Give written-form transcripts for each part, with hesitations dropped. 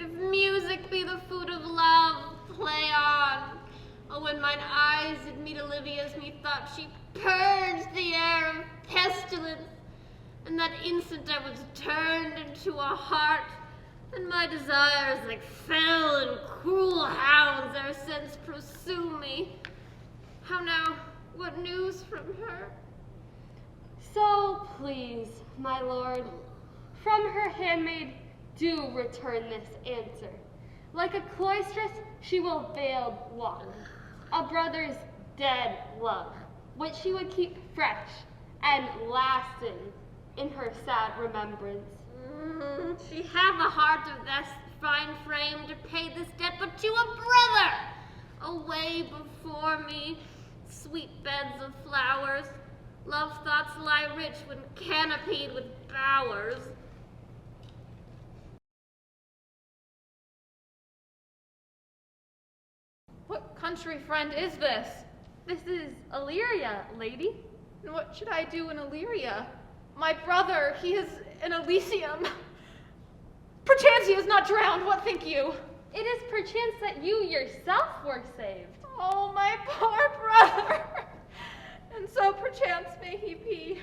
If music be the food of love, play on. Oh, when mine eyes did meet Olivia's, methought she purged the air of pestilence. And that instant I was turned into a hart, and my desires like fell and cruel hounds ever since pursue me. How now? What news from her? So please, my lord, from her handmaid do return this answer. Like a cloistress, she will veil one, a brother's dead love, which she would keep fresh and lasting in her sad remembrance. She have a heart of this fine frame to pay this debt, but to a brother, away before me, sweet beds of flowers, love thoughts lie rich when canopied with bowers. What country friend is this? This is Illyria, lady. And what should I do in Illyria? My brother, he is in Elysium. Perchance he is not drowned, what think you? It is perchance that you yourself were saved. Oh, my poor brother! And so perchance may he be.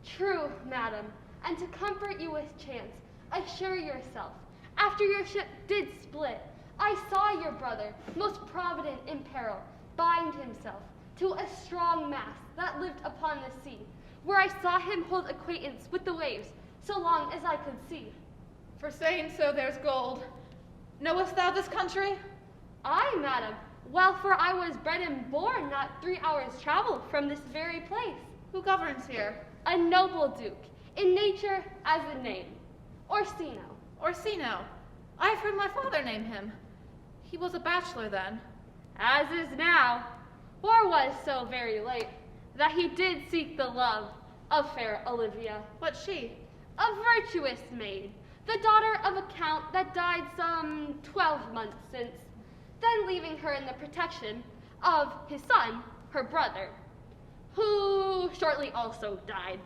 True, madam, and to comfort you with chance, assure yourself, after your ship did split, I saw your brother, most provident in peril, bind himself to a strong mast that lived upon the sea, where I saw him hold acquaintance with the waves, so long as I could see. For saying so there's gold. Knowest thou this country? Aye, madam, well, for I was bred and born not 3 hours' travel from this very place. Who governs here? A noble duke, in nature as in name, Orsino. Orsino. I've heard my father name him. He was a bachelor then. As is now, or was so very late, that he did seek the love of fair Olivia. What's she? A virtuous maid, the daughter of a count that died some 12 months since, then leaving her in the protection of his son, her brother, who shortly also died,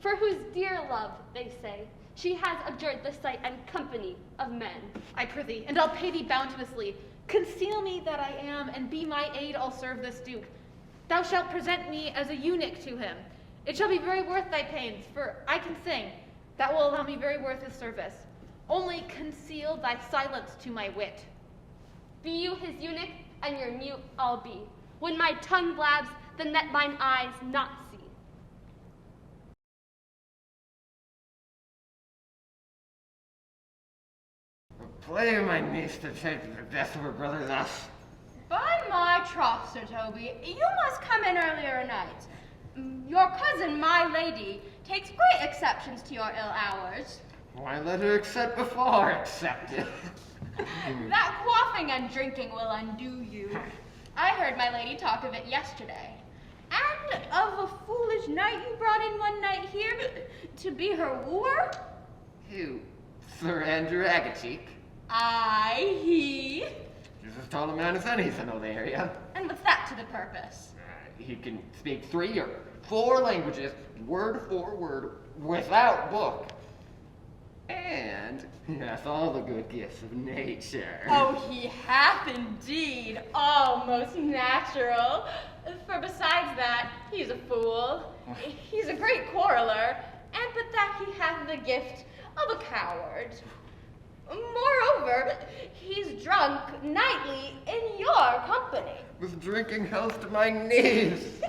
for whose dear love, they say, she has abjured the sight and company of men. I prithee, and I'll pay thee bounteously. Conceal me that I am, and be my aid I'll serve this duke. Thou shalt present me as a eunuch to him. It shall be very worth thy pains, for I can sing. That will allow me very worth his service. Only conceal thy silence to my wit. Be you his eunuch, and your mute I'll be. When my tongue blabs, then let mine eyes not see. Play my niece to take the death of her brother thus. By my troth, Sir Toby, you must come in earlier night. Your cousin, my lady, takes great exceptions to your ill hours. Why let her accept before accepted? That quaffing and drinking will undo you. I heard my lady talk of it yesterday. And of a foolish knight you brought in one night here to be her wooer? Who? Sir Andrew Agacheek? Aye, he. He's as tall a man as anything of the area. And what's that to the purpose? He can speak 3 or 4 languages, word for word, without book. And he hath all the good gifts of nature. Oh, he hath indeed, almost natural. For besides that, he's a fool. He's a great quarreler, and but that he hath the gift of a coward. Moreover, he's drunk nightly in your company. With drinking health to my knees.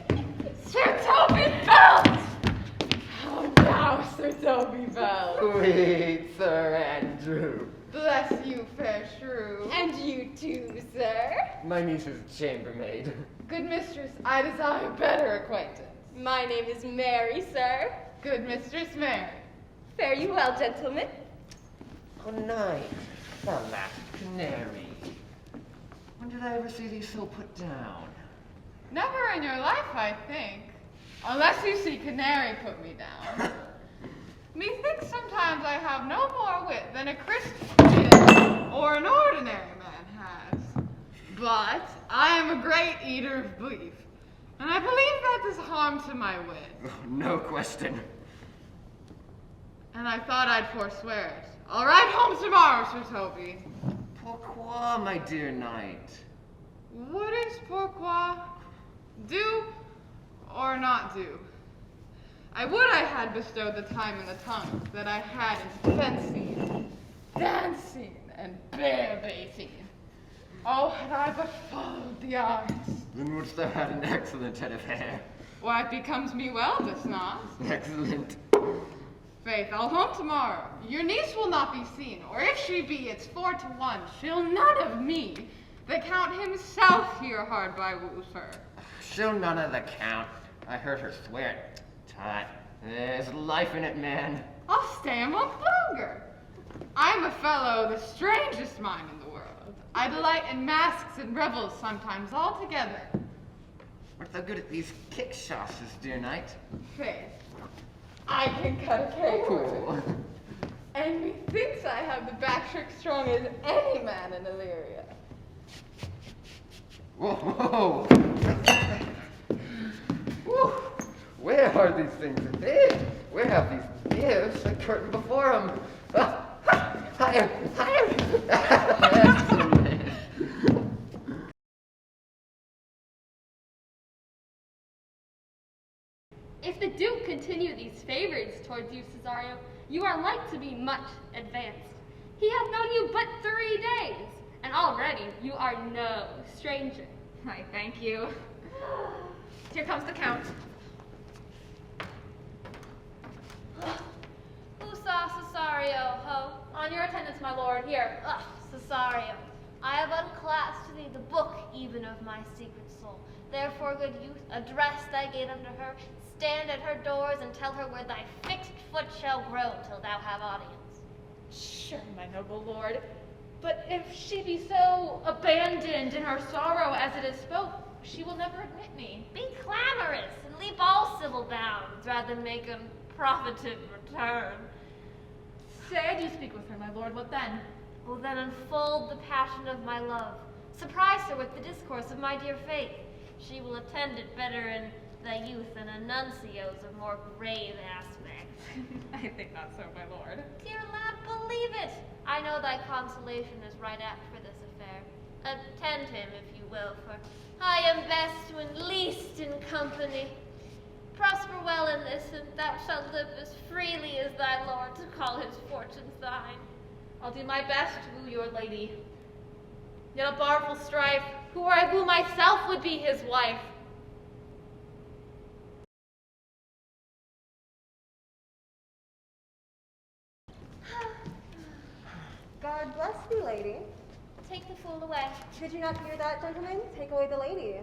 Sir Toby Belt! Oh, now, Sir Toby Belt. Sweet Sir Andrew. Bless you, fair shrew. And you too, sir. My niece is a chambermaid. Good mistress, I desire better acquaintance. My name is Mary, sir. Good mistress Mary. Fare you well, gentlemen. Good night, thou last canary. When did I ever see thee so put down? Never in your life, I think. Unless you see canary put me down. Methinks sometimes I have no more wit than a Christian or an ordinary man has. But I am a great eater of beef, and I believe that does harm to my wit. Oh, no question. and I thought I'd forswear it. I'll ride home tomorrow, Sir Toby. Pourquoi, my dear knight? What is pourquoi? Do or not do? I would I had bestowed the time and the tongue that I had in fencing, dancing, and bear baiting. Oh, had I but followed the arts. Then wouldst thou had an excellent head of hair. Why, it becomes me well, does not? Excellent. Faith, I'll home tomorrow. Your niece will not be seen, or if she be, it's 4 to 1. She'll none of me. The Count himself here hard by woos her. She'll none of the Count. I heard her swear it. Tut. There's life in it, man. I'll stay among vulgar. I'm a fellow the strangest mind in the world. I delight in masks and revels sometimes all together. What's so good at these kickshosses, dear knight? Faith, I can cut a cake. Cool. And methinks I have the back trick strong as any man in Illyria. Whoa! Whew. Where are these things? Where have these gifts a curtain before them? Higher! Excellent. If the Duke continue these favors towards you, Cesario, you are like to be much advanced. He hath known you but 3 days, and already you are no stranger. I thank you. Here comes the Count. Who saw Cesario, ho? On your attendance, my lord. Here. Ugh, Cesario, I have unclasped to thee the book even of my secret soul. Therefore, good youth, address thy gate unto her, stand at her doors, and tell her where thy fixed foot shall grow till thou have audience. Sure, my noble lord. But if she be so abandoned in her sorrow as it is spoke, she will never admit me. Be clamorous, and leap all civil bounds, rather than make a profited return. Say I do speak with her, my lord. What then? Will then unfold the passion of my love. Surprise her with the discourse of my dear faith. She will attend it better in thy youth than a nuncio's of more grave aspect. I think not so, my lord. Dear lad, believe it. I know thy consolation is right apt for this affair. Attend him, if you will, for I am best when least in company. Prosper well in this, and thou shalt live as freely as thy lord to call his fortunes thine. I'll do my best to woo your lady. Yet a barful strife, who were I woo myself would be his wife. God bless thee, lady. Take the fool away. Did you not hear that, gentlemen? Take away the lady.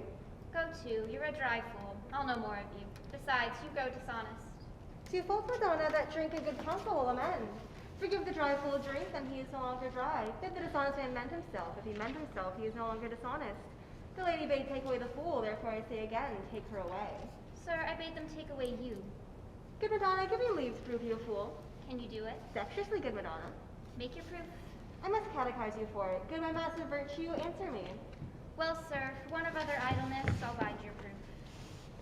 Go to, you're a dry fool. I'll know more of you. Besides, you go dishonest. To folk, Madonna, that drink a good counsel will amend. Forgive the dry fool drink, then he is no longer dry. Bid the dishonest man mend himself. If he mend himself, he is no longer dishonest. The lady bade take away the fool, therefore I say again, take her away. Sir, I bade them take away you. Good Madonna, give me leave to prove you a fool. Can you do it? Dexterously, good Madonna. Make your proof. I must catechize you for it. Good my master virtue, answer me. Well, sir, for want of other idleness, I'll bide your proof.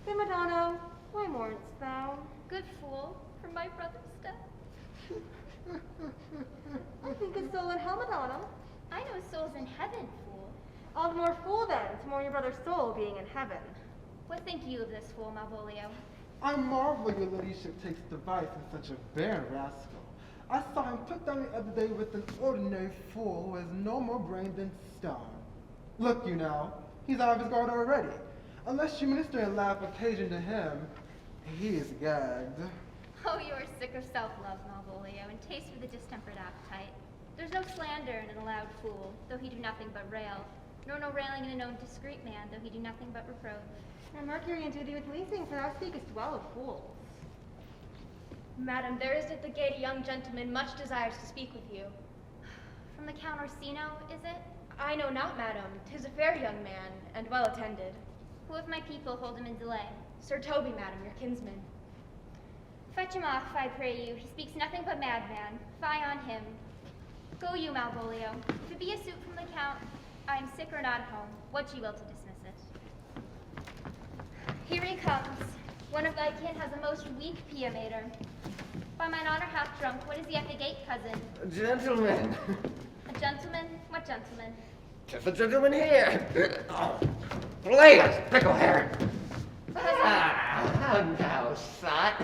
Good Madonna, why mourn'st thou? Good fool, for my brother's death. I think his soul in hell, Madonna. I know his soul's in heaven, fool. All the more fool then, to mourn your brother's soul being in heaven. What think you of this fool, Malvolio? I marvel your ladyship takes device in such a barren rascal. I saw him put down the other day with an ordinary fool who has no more brain than stone. Look you now, he's out of his guard already. Unless you minister and laugh occasion to him, he is gagged. Oh, you are sick of self-love, Malvolio, and taste for the distempered appetite. There's no slander in an allowed fool, though he do nothing but rail, nor no railing in a known discreet man, though he do nothing but reproach. And Mercury and duty with leasing, for thou speakest well of fools. Madam, there is at the gate a young gentleman much desires to speak with you. From the Count Orsino, is it? I know not, madam. 'Tis a fair young man, and well attended. Who of my people hold him in delay? Sir Toby, madam, your kinsman. Fetch him off, I pray you. He speaks nothing but madman. Fie on him. Go you, Malvolio. If it be a suit from the Count, I am sick or not at home. What ye will to dismiss it. Here he comes. One of thy kin has a most weak piamater. By mine honor half drunk, what is he at the gate, cousin? Gentlemen. A gentleman? What gentleman? Just a gentleman here. Oh. Players, pickle hair. How now, son?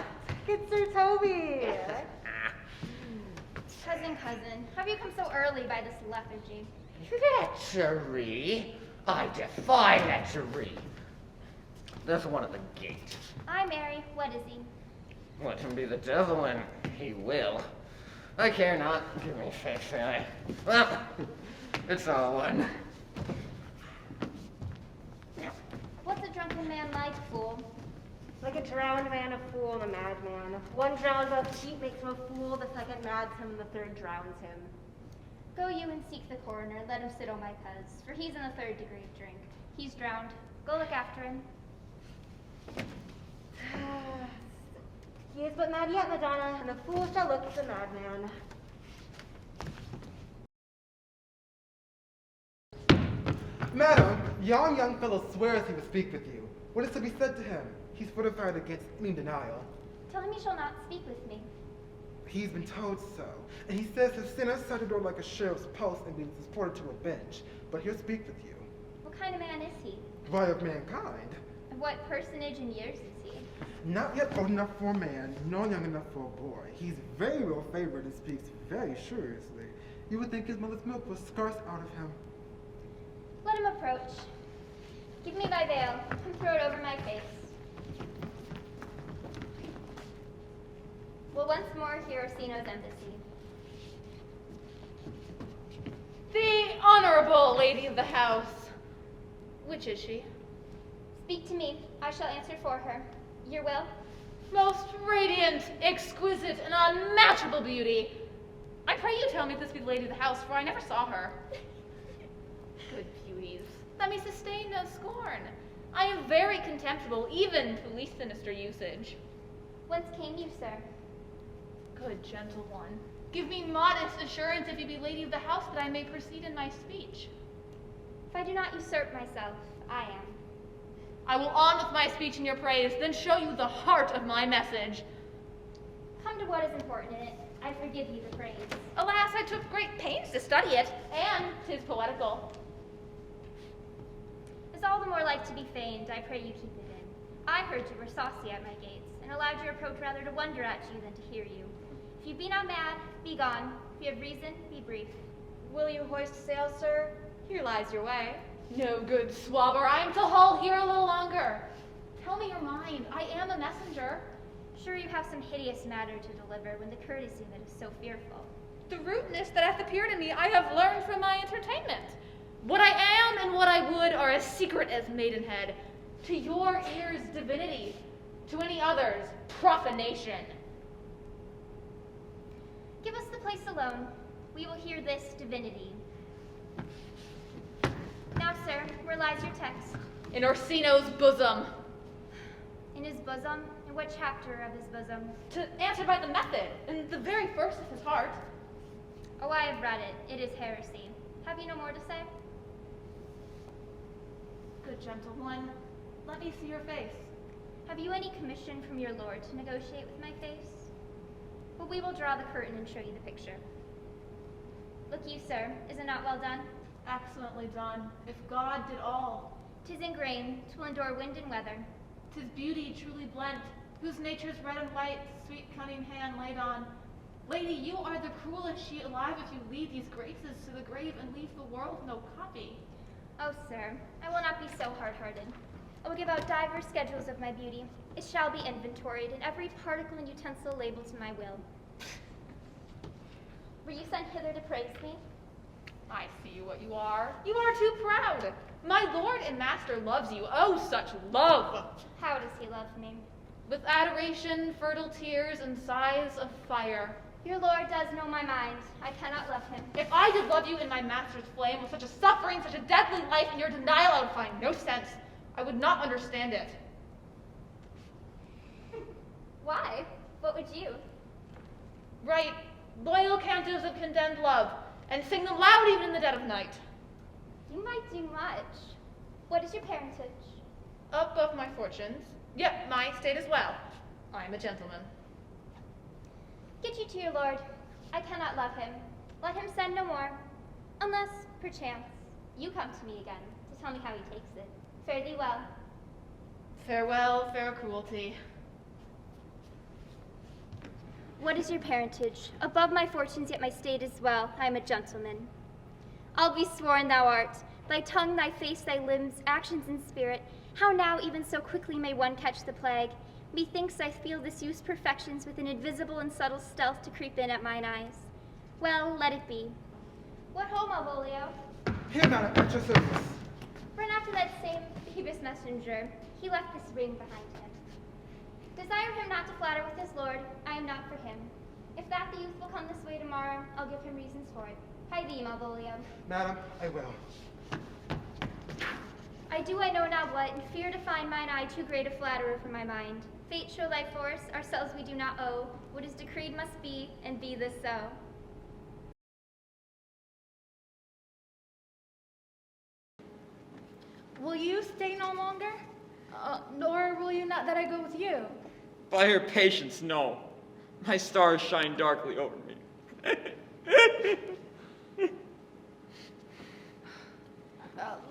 It's Sir Toby. Cousin, have you come so early by this lethargy? Lechery? I defy lechery. There's one at the gate. Aye, Mary, what is he? Let him be the devil, and he will. I care not. Give me faith, say I. Well, it's all one. What's a drunken man like, fool? Like a drowned man, a fool, and a madman. One drowned by the heat makes him a fool, the second mads him, and the third drowns him. Go you and seek the coroner, let him sit on my cuz, for he's in the 3rd degree of drink. He's drowned. Go look after him. He is but mad yet, Madonna, and the fool shall look at the madman. Madam, yon young fellow swears he will speak with you. What is to be said to him? He's fortified against any denial. Tell him he shall not speak with me. He's been told so, and he says his sin outside the door like a sheriff's post and being transported to a bench. But he'll speak with you. What kind of man is he? Why, of mankind. Of what personage and years is he? Not yet old enough for a man, nor young enough for a boy. He's very well favored and speaks very seriously. You would think his mother's milk was scarce out of him. Let him approach. Give me thy veil, and throw it over my face. We'll once more hear Orsino's embassy. The Honorable Lady of the House. Which is she? Speak to me. I shall answer for her. Your will? Most radiant, exquisite, and unmatchable beauty. I pray you tell me if this be the Lady of the House, for I never saw her. Good beauties, let me sustain no scorn. I am very contemptible, even to least sinister usage. Whence came you, sir? Good gentle one, give me modest assurance if you be Lady of the House that I may proceed in my speech. If I do not usurp myself, I am. I will on with my speech in your praise, then show you the heart of my message. Come to what is important in it. I forgive you the praise. Alas, I took great pains to study it, and 'tis poetical. It's all the more like to be feigned, I pray you keep it in. I heard you were saucy at my gates, and allowed your approach rather to wonder at you than to hear you. If you be not mad, be gone. If you have reason, be brief. Will you hoist sail, sir? Here lies your way. No good swabber, I am to haul here a little longer. Tell me your mind, I am a messenger. Sure you have some hideous matter to deliver when the courtesy that is so fearful. The rudeness that hath appeared in me I have learned from my entertainment. What I am and what I would are as secret as maidenhead. To your ears, divinity. To any others, profanation. Give us the place alone. We will hear this divinity. Now, sir, where lies your text? In Orsino's bosom. In his bosom? In what chapter of his bosom? To answer by the method, in the very first of his heart. Oh, I have read it. It is heresy. Have you no more to say? Good gentle one, let me see your face. Have you any commission from your lord to negotiate with my face? But we will draw the curtain and show you the picture. Look you, sir, is it not well done? Excellently done, if God did all. 'Tis in grain, 'twill endure wind and weather. 'Tis beauty truly blent, whose nature's red and white, sweet cunning hand laid on. Lady, you are the cruelest sheet alive if you lead these graces to the grave and leave the world no copy. Oh, sir, I will not be so hard-hearted. I will give out divers schedules of my beauty. It shall be inventoried, and every particle and utensil labeled to my will. Were you sent hither to praise me? I see what you are. You are too proud. My lord and master loves you. Oh, such love! How does he love me? With adoration, fertile tears, and sighs of fire. Your lord does know my mind. I cannot love him. If I did love you in my master's flame, with such a suffering, such a deadly life, in your denial, I would find no sense. I would not understand it. Why? What would you? Write loyal cantos of condemned love, and sing them loud even in the dead of night. You might do much. What is your parentage? Up of my fortunes, Yep, my state as well. I am a gentleman. Get you to your lord. I cannot love him. Let him send no more. Unless, perchance, you come to me again to tell me how he takes it. Fare thee well. Farewell, fair cruelty. What is your parentage? Above my fortunes, yet my state is well. I am a gentleman. I'll be sworn thou art. Thy tongue, thy face, thy limbs, actions and spirit. How now, even so quickly, may one catch the plague? Methinks I feel this youth's perfections with an invisible and subtle stealth to creep in at mine eyes. Well, let it be. What ho, Malvolio? Here, madam, at your service. Run after that same Phoebus messenger. He left this ring behind him. Desire him not to flatter with his lord. I am not for him. If that the youth will come this way tomorrow, I'll give him reasons for it. Hie thee, Malvolio. Madam, I will. I do I know not what, and fear to find mine eye too great a flatterer for my mind. Fate show thy force, ourselves we do not owe. What is decreed must be, and be this so. Will you stay no longer? Nor will you not that I go with you? By your patience, no. My stars shine darkly over me.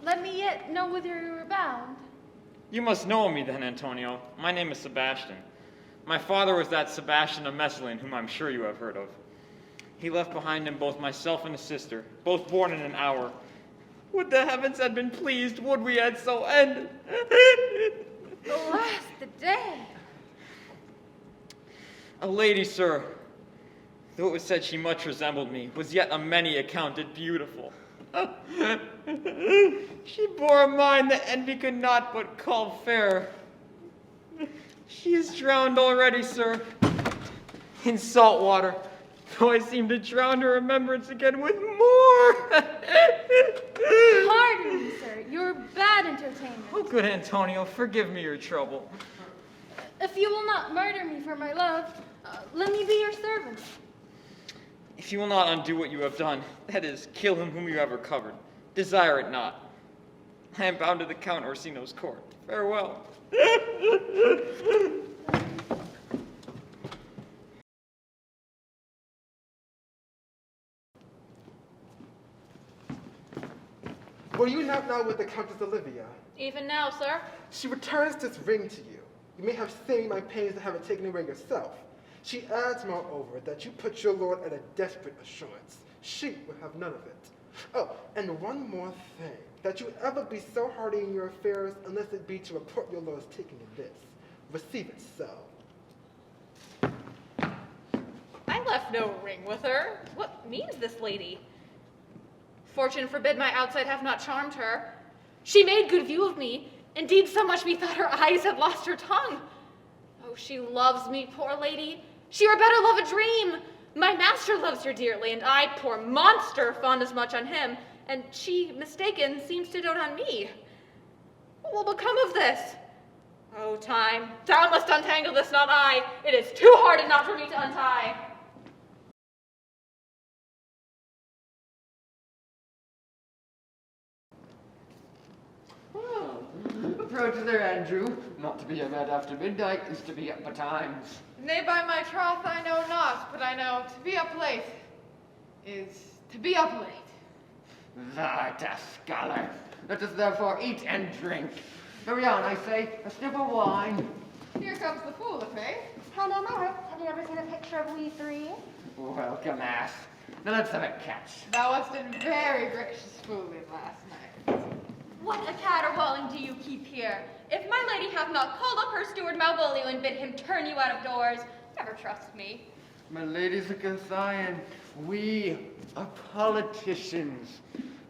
Let me yet know whither you are bound. You must know me then, Antonio. My name is Sebastian. My father was that Sebastian of Messalin, whom I'm sure you have heard of. He left behind him both myself and a sister, both born in an hour. Would the heavens had been pleased, would we had so ended. Alas, the day. A lady, sir, though it was said she much resembled me, was yet a many accounted beautiful. She bore a mind that envy could not but call fair. She is drowned already, sir, in salt water, though I seem to drown her remembrance again with more. Pardon me, sir. You're bad entertainment. Oh, good Antonio, forgive me your trouble. If you will not murder me for my love, let me be your servant. If you will not undo what you have done, that is, kill him whom you have recovered, desire it not. I am bound to the Count Orsino's court. Farewell. Will you not know with the Countess Olivia? Even now, sir? She returns this ring to you. You may have seen my pains to have it taken away yourself. She adds, moreover, that you put your lord at a desperate assurance. She will have none of it. Oh, and one more thing, that you ever be so hardy in your affairs unless it be to report your lord's taking of this. Receive it so. I left no ring with her. What means this lady? Fortune forbid my outside have not charmed her. She made good view of me. Indeed, so much methought her eyes had lost her tongue. Oh, she loves me, poor lady. She were better love a dream. My master loves her dearly, and I, poor monster, fond as much on him, and she, mistaken, seems to dote on me. What will become of this? Oh, time, thou must untangle this, not I. It is too hard enough for me to untie. Approach there, Andrew. Not to be a bed after midnight is to be up betimes. Nay, by my troth, I know not, but I know to be up late is to be up late. That a scholar. Let us therefore eat and drink. Briana, I say, a sip of wine. Here comes the fool of faith. Hello, Meyer. Have you ever seen a picture of we three? Welcome, ass. Now let's have a catch. Thou wast in very gracious fooling last night. What a caterwauling do you keep here? If my lady hath not called up her steward Malvolio and bid him turn you out of doors, never trust me. My ladies of Gothian, we are politicians.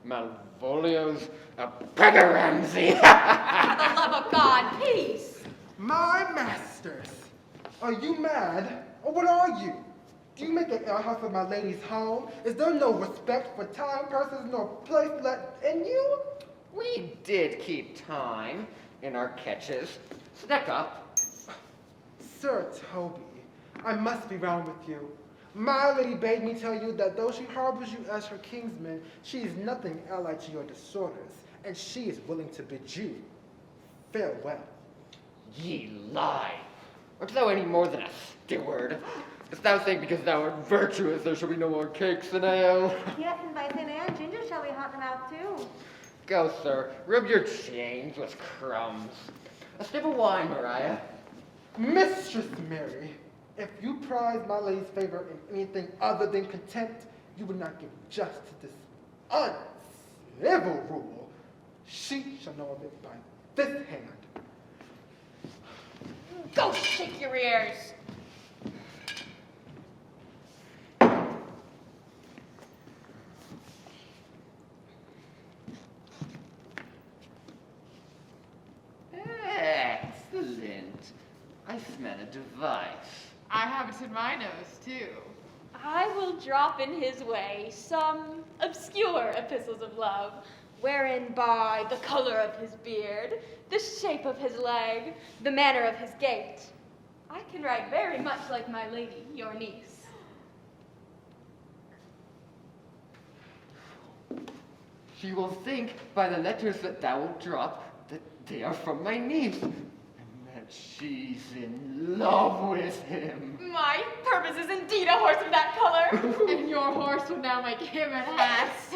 Malvolio's a beggar Ramsey. For the love of God, peace! My masters, are you mad? Or what are you? Do you make an alehouse of my lady's home? Is there no respect for time, persons, nor place let in you? We did keep time in our catches. Stick up. Sir Toby, I must be wrong with you. My lady bade me tell you that though she harbors you as her kinsman, she is nothing allied to your disorders, and she is willing to bid you farewell. Ye lie. Art thou any more than a steward? Dost thou think because thou art virtuous there shall be no more cakes and ale? Yes, and by St. Anne, ginger shall we hot them out too. Go, sir, rub your chains with crumbs. A sip of wine, Mariah. Mistress Mary, if you prize my lady's favor in anything other than contempt, you would not give just to this uncivil rule. She shall know of it by this hand. Go shake your ears. Excellent. I smell a device. I have it in my nose, too. I will drop in his way some obscure epistles of love, wherein by the color of his beard, the shape of his leg, the manner of his gait, I can write very much like my lady, your niece. She will think by the letters that thou wilt drop that they are from my niece, and that she's in love with him. My purpose is indeed a horse of that color. And your horse will now make him an ass.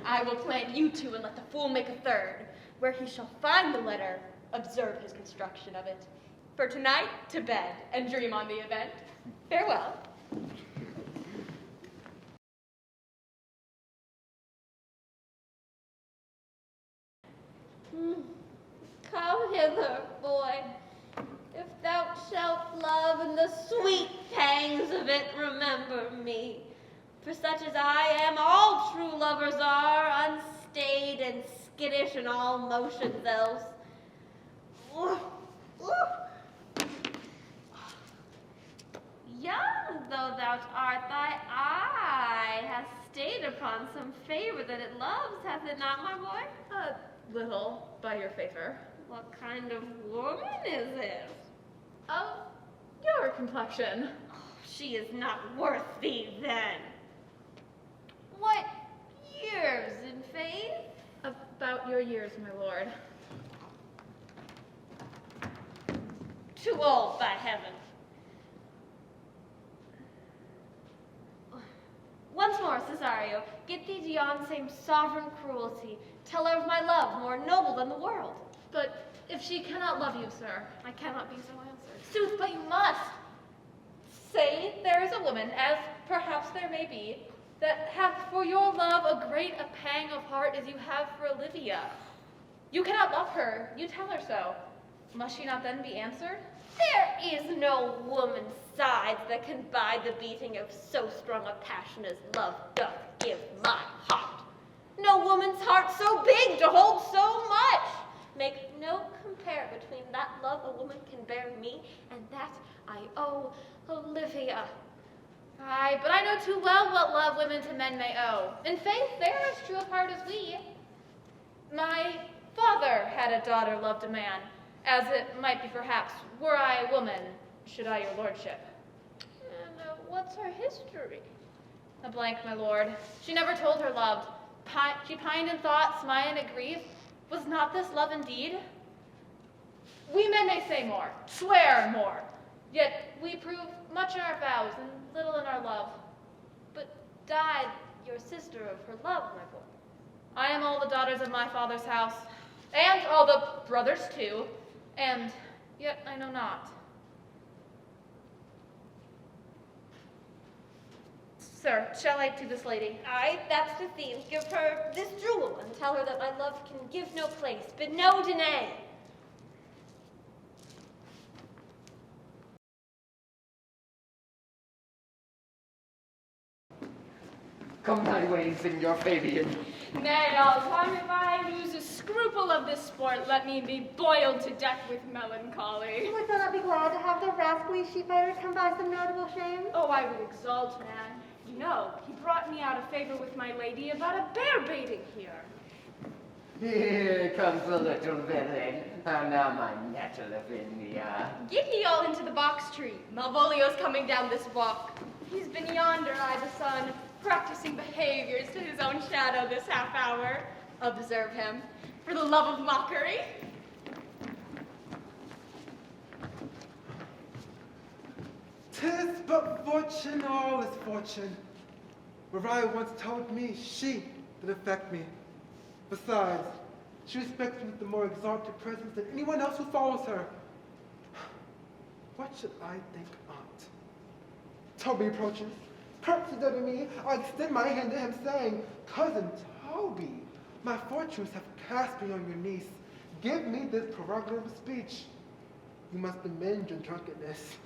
I will plant you two and let the fool make a third, where he shall find the letter, observe his construction of it. For tonight, to bed, and dream on the event. Farewell. Come hither, boy. If thou shalt love in the sweet pangs of it, remember me. For such as I am, all true lovers are, unstayed and skittish in all motions else. Young though thou art, thy eye hath stayed upon some favor that it loves, hath it not, my boy? A little, by your favor. What kind of woman is it? Of your complexion. She is not worth thee, then. What years, in faith? About your years, my lord. Too old, by heaven. Once more, Cesario, get thee to yon same sovereign cruelty. Tell her of my love, more noble than the world. But if she cannot love you, sir. I cannot be so answered. Sooth, but you must. Say there is a woman, as perhaps there may be, that hath for your love a great a pang of heart as you have for Olivia. You cannot love her, you tell her so. Must she not then be answered? There is no woman's sides that can bide the beating of so strong a passion as love doth give my heart. No woman's heart so big to hold so much. Make no compare between that love a woman can bear me and that I owe Olivia. Aye, but I know too well what love women to men may owe. In faith, they are as true of heart as we. My father had a daughter loved a man, as it might be perhaps, were I a woman, should I your lordship. And what's her history? A blank, my lord. She never told her loved. She pined in thought, smiled at grief. Was not this love indeed? We men may say more, swear more, yet we prove much in our vows and little in our love. But died your sister of her love, my boy? I am all the daughters of my father's house, and all the brothers too, and yet I know not. Sir, shall I to this lady? Aye, that's the theme. Give her this jewel and tell her that my love can give no place, but no denay. Come thy ways in your Fabian. Nay, all time if I lose a scruple of this sport, let me be boiled to death with melancholy. Would thou not be glad to have the rascally sheep-fighter come by some notable shame? Oh, I would exalt man. You know, he brought me out of favor with my lady about a bear baiting here. Here comes the little villain. And now my nettle of India. Get ye all into the box tree. Malvolio's coming down this walk. He's been yonder by the sun, practicing behaviors to his own shadow this half hour. Observe him, for the love of mockery. 'Tis but fortune, all is fortune. Mariah once told me she did affect me. Besides, she respects me with the more exalted presence than anyone else who follows her. What should I think on't? Toby approaches. Curtsies to me, I extend my hand to him, saying, Cousin Toby, my fortunes have cast me on your niece. Give me this prerogative of speech. You must amend your drunkenness.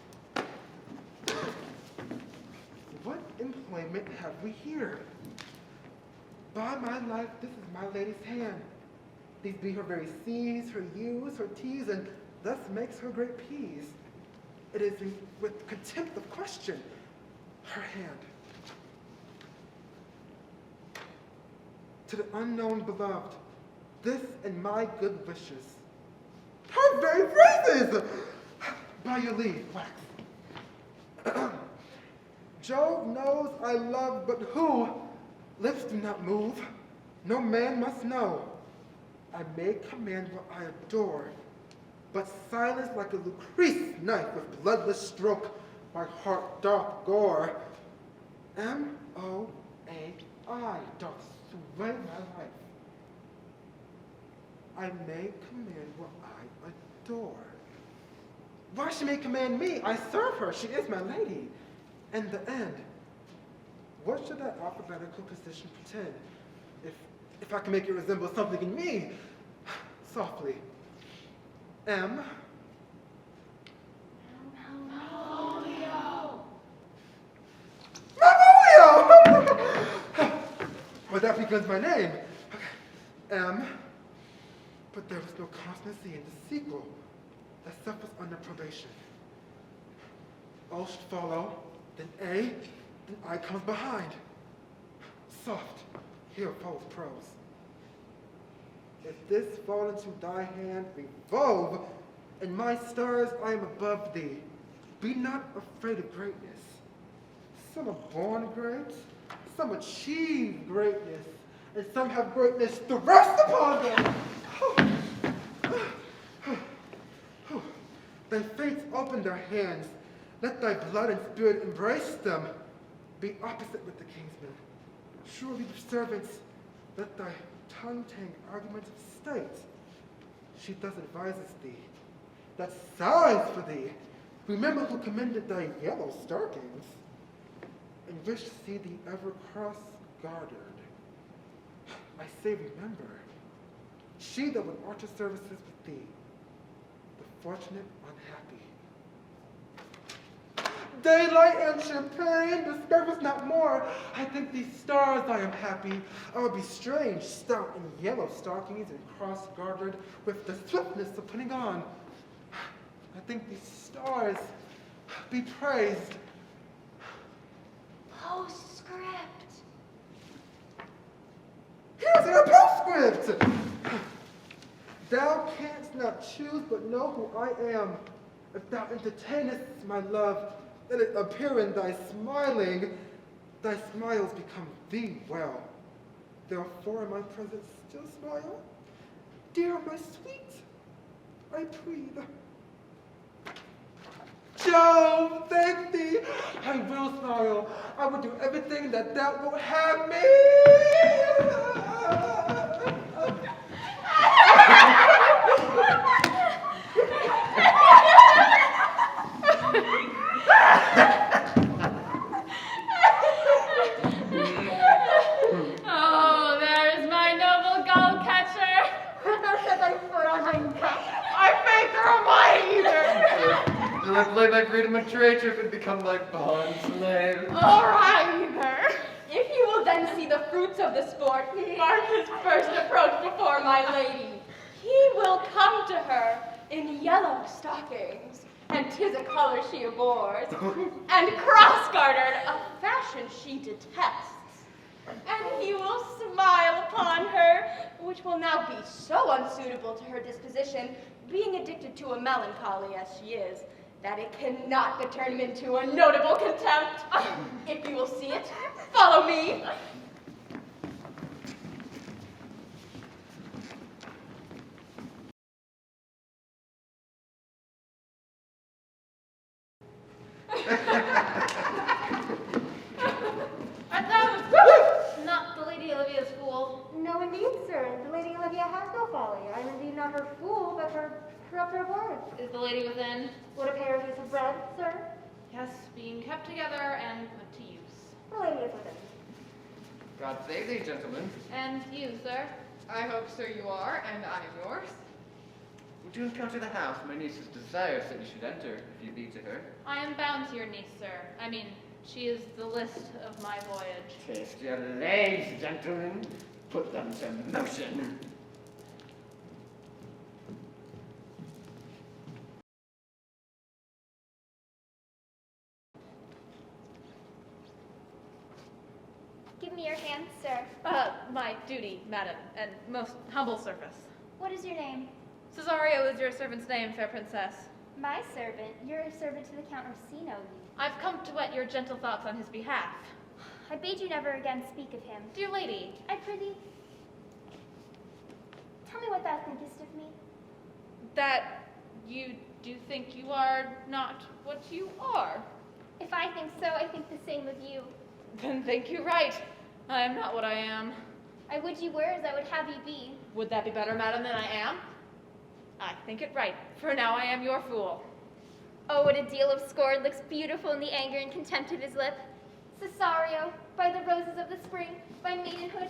What employment have we here? By my life, this is my lady's hand. These be her very C's, her U's, her T's, and thus makes her great P's. It is with contempt of question, her hand. To the unknown beloved, this and my good wishes. Her very phrases! By your leave, wax. Jove knows I love but who? Lips do not move. No man must know. I may command what I adore, but silence like a Lucrece knife with bloodless stroke, my heart doth gore. M-O-A-I doth sway my life. I may command what I adore. Why she may command me? I serve her. She is my lady. And the end. What should that alphabetical position pretend? If I can make it resemble something in me, softly. M. Malvolio! Well, that becomes my name. Okay. M. But there was no constancy in the sequel. That stuff was under probation. O should follow, then A, then I comes behind. Soft, here follows prose. If this fall into thy hand, revolve, and my stars I am above thee. Be not afraid of greatness. Some are born great, some achieve greatness, and some have greatness thrust upon them. Then fates open their hands. Let thy blood and spirit embrace them. Be opposite with the kingsmen. Surely the servants, let thy tongue tang arguments of state. She thus advises thee, that sighs for thee. Remember who commended thy yellow stockings, and wish to see thee ever cross-gartered. I say remember, she that would art her services with thee, the fortunate unhappy. Daylight and champagne, discourage not more. I think these stars I am happy. I would be strange, stout in yellow stockings and cross-gartered with the swiftness of putting on. I think these stars be praised. Postscript. Here's your postscript! Thou canst not choose but know who I am. If thou entertainest my love, let it appear in thy smiling. Thy smiles become thee well. Therefore in my presence still smile. Dear my sweet, I plead. Jove, thank thee. I will smile. I will do everything that thou wilt have me. Oh, there is my noble gull catcher. Set thy foot on Heidkamp. I think they're mine either. Till I play my freedom of traitor could become my bond slave. All right, either. If you will then see the fruits of the sport, mark his first approach before my lady. He will come to her in yellow stockings, and 'tis a color she abhors, and cross-gartered, a fashion she detests. And he will smile upon her, which will now be so unsuitable to her disposition, being addicted to a melancholy as she is, that it cannot but turn him into a notable contempt. If you will see it, follow me. Art thou not the Lady Olivia's fool? No, indeed, sir. The Lady Olivia has no folly. I am indeed not her fool, but her corrupter of words. Is the lady within? Would a pair of these have bread, sir? Yes, being kept together and put to use. The lady is within. God save thee, gentlemen. And you, sir? I hope, sir, you are, and I am yours. Would you encounter the house my niece's desires that you should enter, if you be to her? I am bound to your niece, sir. I mean, she is the list of my voyage. Taste your legs, gentlemen. Put them to motion. Give me your hand, sir. My duty, madam, and most humble service. What is your name? Cesario is your servant's name, fair princess. My servant. You're a servant to the Count Orsino. I've come to wet your gentle thoughts on his behalf. I bade you never again speak of him. Dear lady, I prithee, tell me what thou thinkest of me. that you do think you are not what you are. If I think so, I think the same of you. Then think you right. I am not what I am. I would you were as I would have you be. Would that be better, madam, than I am? I think it right, for now I am your fool. Oh, what a deal of scorn looks beautiful in the anger and contempt of his lip. Cesario, by the roses of the spring, by maidenhood,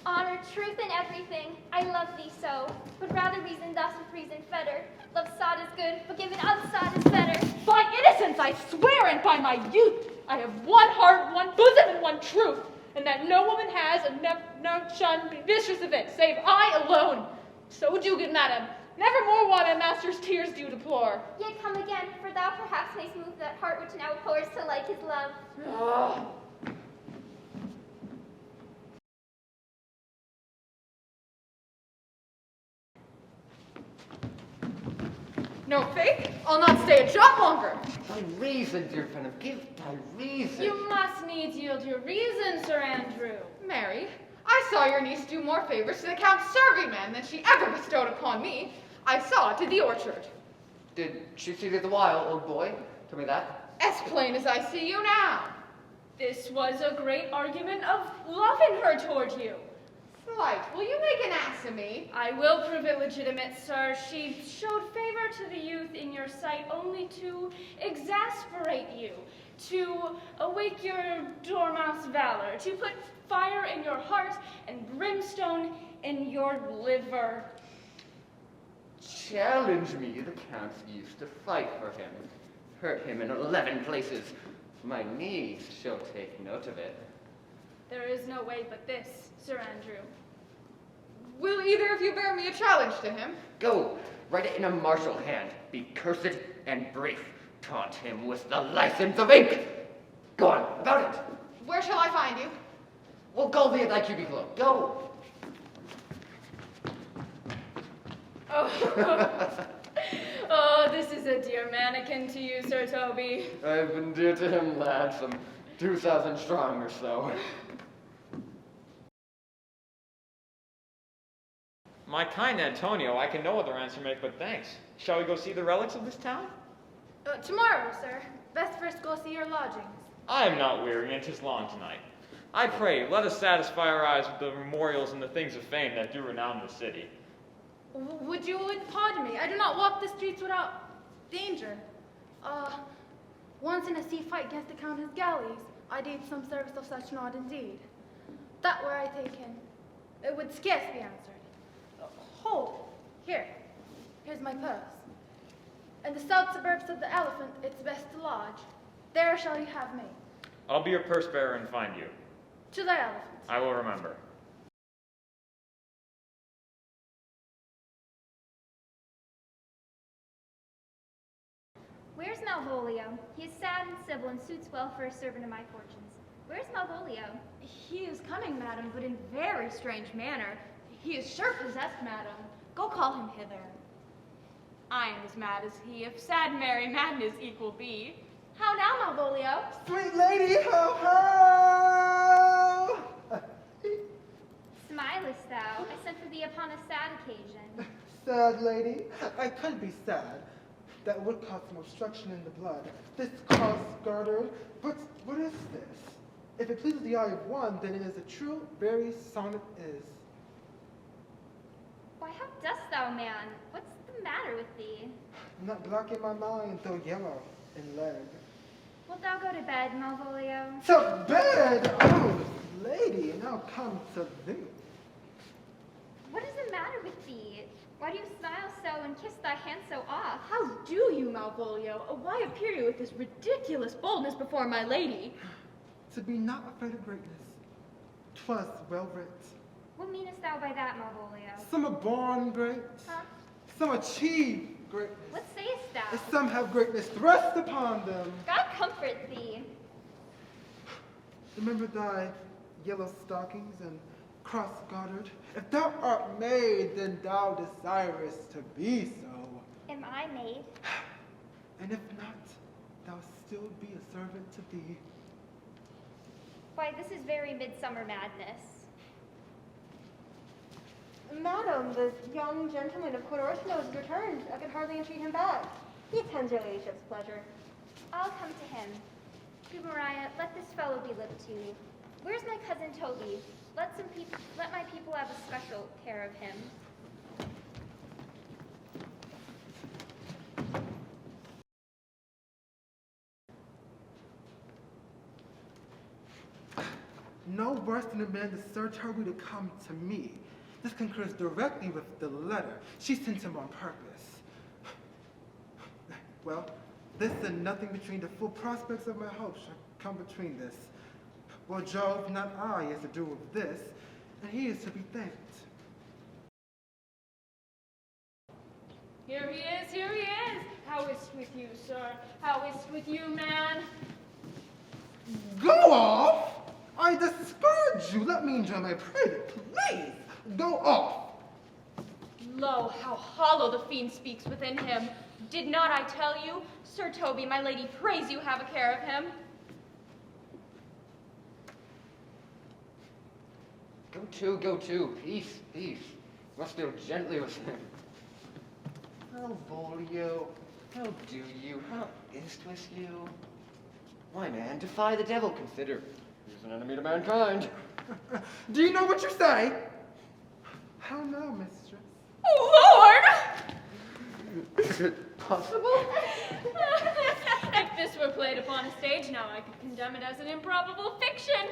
honor, truth, and everything, I love thee so. Would rather reason thus with reason fetter. Love sought is good, but given unsought is better. By innocence I swear, and by my youth, I have one heart, one bosom, and one truth, and that no woman has, and no shun be mistress of it, save I alone. So do, good madam, nevermore while my master's tears do deplore. Yet come again, for thou perhaps mayst move that heart which now abhors to like his love. No faith? I'll not stay a jot longer. Thy reason, dear friend, give thy reason. You must needs yield your reason, Sir Andrew. Mary, I saw your niece do more favors to the Count's servingman than she ever bestowed upon me. I saw it in the orchard. Did she see thee the while, old boy? Tell me that. As plain as I see you now. This was a great argument of love in her toward you. Slight, will you make an ass of me? I will prove it legitimate, sir. She showed favor to the youth in your sight only to exasperate you, to awake your dormouse valor, to put fire in your heart and brimstone in your liver. Challenge me, the Count used to fight for him. Hurt him in 11 places. My niece shall take note of it. There is no way but this, Sir Andrew. Will either of you bear me a challenge to him? Go, write it in a martial hand. Be cursed and brief. Taunt him with the license of ink. Go on, about it. Where shall I find you? We'll call thee at thy cubicle. Go. Oh, this is a dear mannequin to you, Sir Toby. I've been dear to him, lad, some 2,000 strong or so. My kind Antonio, I can no other answer make but thanks. Shall we go see the relics of this town? Tomorrow, sir. Best first go see your lodgings. I am not weary, and 'tis long tonight. I pray, let us satisfy our eyes with the memorials and the things of fame that do renown the city. Would you pardon me? I do not walk the streets without danger. Once in a sea fight against the Countess galleys, I did some service of such not indeed. That were I taken, it would scarce be answered. Hold, here's my purse. In the south suburbs of the Elephant, it's best to lodge. There shall you have me. I'll be your purse bearer and find you. To the Elephant. I will remember. Where's Malvolio? He is sad and civil and suits well for a servant of my fortunes. Where's Malvolio? He is coming, madam, but in very strange manner. He is sure possessed, madam. Go call him hither. I am as mad as he, if sad merry madness equal be. How now, Malvolio? Sweet lady, ho ho! Smilest thou? I sent for thee upon a sad occasion. Sad lady, I could be sad. That would cause some obstruction in the blood. This cause garter. But what is this? If it pleases the eye of one, then it is a true, very sonnet is. Why, how dost thou, man? What's the matter with thee? Not black in my mind, though yellow in leg. Wilt thou go to bed, Malvolio? To bed! Oh, lady, now come to thee. What is the matter with thee? Why do you smile so and kiss thy hand so oft? How do you, Malvolio? Why appear you with this ridiculous boldness before my lady? To be not afraid of greatness. 'Twas well writ. What meanest thou by that, Malvolio? Some are born great, Huh? some achieve greatness, What sayest thou? and some have greatness thrust upon them. God comfort thee. Remember thy yellow stockings and cross-gartered. If thou art made, then thou desirest to be so. Am I made? And if not, thou still be a servant to thee. Why, this is very midsummer madness. Madam, the young gentleman of Court Orsino has returned. I could hardly entreat him back. He attends your ladyship's pleasure. I'll come to him. Good Mariah, let this fellow be lip to me. Where's my cousin Toby? Let my people have a special care of him. No worse than a man to Sir Toby to come to me. This concurs directly with the letter. She sent him on purpose. Well, this and nothing between the full prospects of my hopes shall come between this. Well, Jove, not I, is the doer of this, and he is to be thanked. Here he is, here he is. How is't with you, sir? How is't with you, man? Go off! I discourage you. Let me enjoy my prey, please. Go off. Lo, how hollow the fiend speaks within him. Did not I tell you? Sir Toby, my lady, prays you have a care of him. Go to. Peace. Must deal gently with him. Malvolio, how do you? How is't with you? Why, man, defy the devil, consider. He's an enemy to mankind. Do you know what you say? How now, mistress? Oh, Lord! Is it possible? If this were played upon a stage now, I could condemn it as an improbable fiction.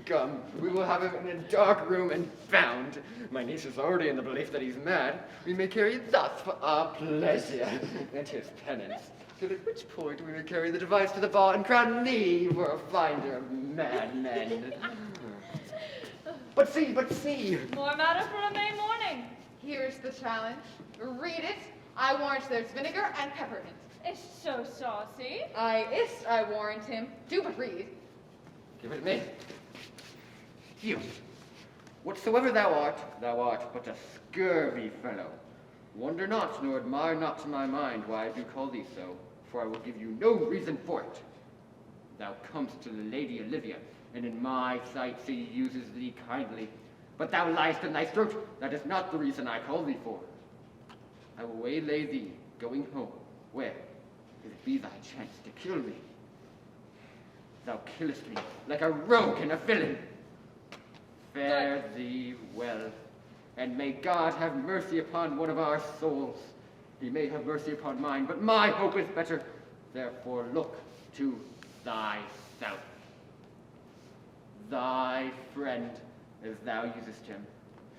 Come, we will have him in a dark room and bound. My niece is already in the belief that he's mad. We may carry it thus for our pleasure and his penance. Till at which point we may carry the device to the bar and crown me for a finder of madmen. But see! More matter for a May morning. Here's the challenge. Read it. I warrant there's vinegar and pepper in it. It's so saucy. I warrant him. Do but read. Give it me. Youth, whatsoever thou art but a scurvy fellow. Wonder not, nor admire not to my mind why I do call thee so, for I will give you no reason for it. Thou comest to the Lady Olivia, and in my sight she uses thee kindly. But thou liest in thy throat. That is not the reason I call thee for. I will waylay thee, going home, where, if it be thy chance to kill me, thou killest me like a rogue and a villain. Fare thee well, and may God have mercy upon one of our souls. He may have mercy upon mine, but my hope is better. Therefore look to thyself. Thy friend, as thou usest him,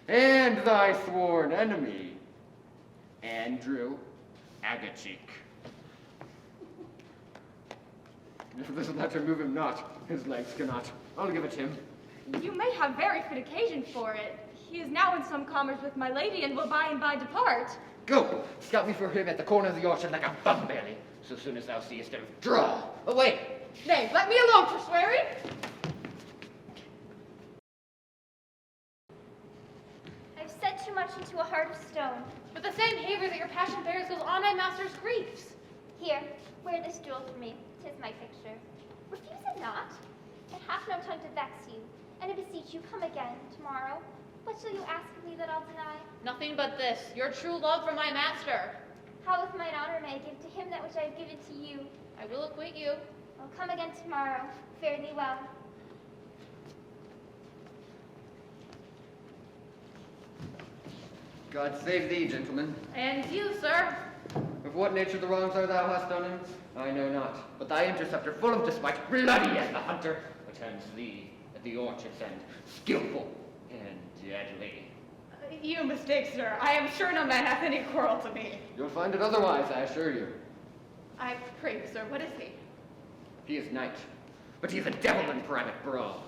and thy sworn enemy, Andrew Agacheek. If this letter move him not, his legs cannot. I'll give it him. You may have very fit occasion for it. He is now in some commerce with my lady, and will by and by depart. Go, scout me for him at the corner of the orchard like a bum-belly. So soon as thou seest him, draw away. Nay, let me alone, forswearing. I've set too much into a heart of stone. But the same haver that your passion bears goes on my master's griefs. Here, wear this jewel for me. 'Tis my picture. Refuse it not. It hath no tongue to vex you, and I beseech you, come again tomorrow. What shall you ask of me that I'll deny? Nothing but this, your true love for my master. How with mine honor may I give to him that which I have given to you? I will acquaint you. I'll come again tomorrow. Fare thee well. God save thee, gentlemen. And you, sir. Of what nature the wrongs are thou hast done him, I know not. But thy interceptor, full of despite, bloody as the hunter, attends thee at the orchard's end, skillful and deadly. You mistake, sir. I am sure no man hath any quarrel to me. You'll find it otherwise, I assure you. I pray you, sir, what is he? He is knight, but he is a devil in private brawl.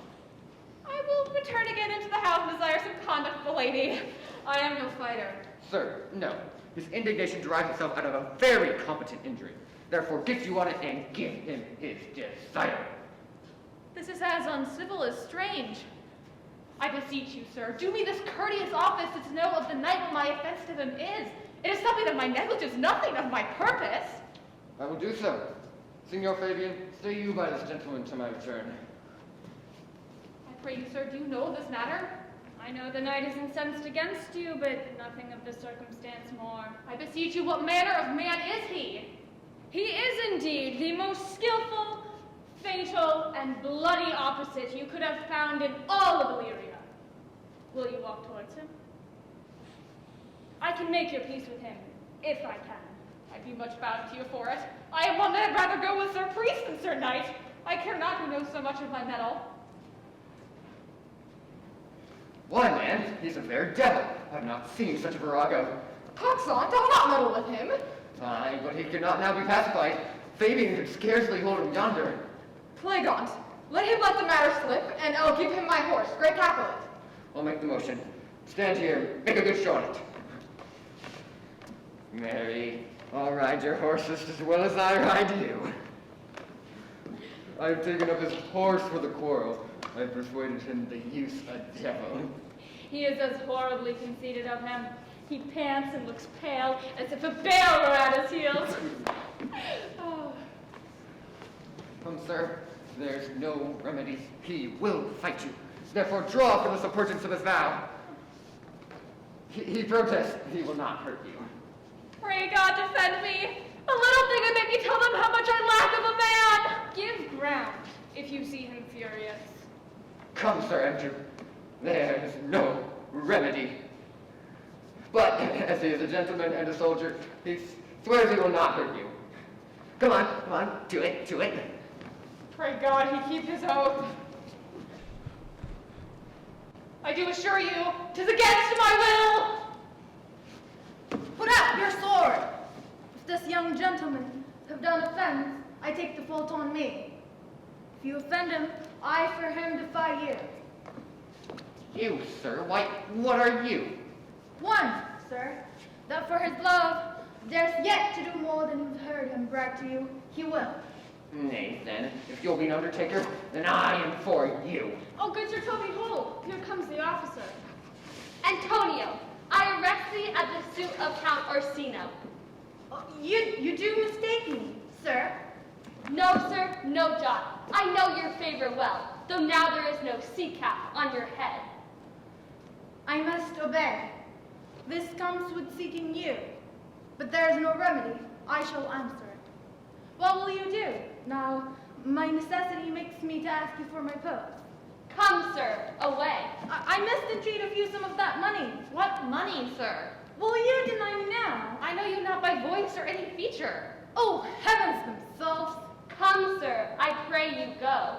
I will return again into the house and desire some conduct of the lady. I am no fighter. Sir, no. His indignation derives itself out of a very competent injury. Therefore, get you on it and give him his desire. This is as uncivil as strange. I beseech you, sir, do me this courteous office to know of the night what my offense to them is. It is something of my negligence, nothing of my purpose. I will do so. Signor Fabian, stay you by this gentleman to my return. I pray you, sir, do you know of this matter? I know the knight is incensed against you, but nothing of the circumstance more. I beseech you, what manner of man is he? He is indeed the most skillful, fatal, and bloody opposite you could have found in all of Illyria. Will you walk towards him? I can make your peace with him, if I can. I'd be much bound to you for it. I am one that had rather go with Sir Priest than Sir Knight. I care not who knows so much of my mettle. Why, man, he's a fair devil. I've not seen such a virago. Coxon, do not meddle with him. Aye, but he cannot now be pacified. Fabian could scarcely hold him yonder. Plagueont, let him let the matter slip, and I'll give him my horse, Great Capulet. I'll make the motion. Stand here, make a good show on it. Mary, I'll ride your horse just as well as I ride you. I have taken up his horse for the quarrel. I have persuaded him to use a devil. He is as horribly conceited of him. He pants and looks pale, as if a bear were at his heels. Oh. Come, sir, there's no remedy. He will fight you. Therefore, draw for the subvergence of his vow. He protests he will not hurt you. Pray God defend me. A little thing would make me tell them how much I lack of a man. Give ground if you see him furious. Come, Sir Andrew. There's no remedy. But, as he is a gentleman and a soldier, he swears he will not hurt you. Come on, do it. Pray God he keep his oath. I do assure you, 'tis against my will. Put out your sword. If this young gentleman have done offense, I take the fault on me. If you offend him, I for him defy you. You, sir? Why, what are you? One, sir, that for his love, dares yet to do more than you've heard him brag to you, he will. Nay, then, if you'll be an undertaker, then I am for you. Oh, good Sir Toby, hold! Here comes the officer. Antonio, I arrest thee at the suit of Count Orsino. You do mistake me, sir. No, sir, no jot. I know your favor well, though now there is no sea cap on your head. I must obey. This comes with seeking you. But there is no remedy. I shall answer it. What will you do? Now, my necessity makes me to ask you for my purse. Come, sir, away. I must entreat of you some of that money. What money, sir? Will you deny me now? I know you not by voice or any feature. Oh, heavens themselves. Come, sir, I pray you go.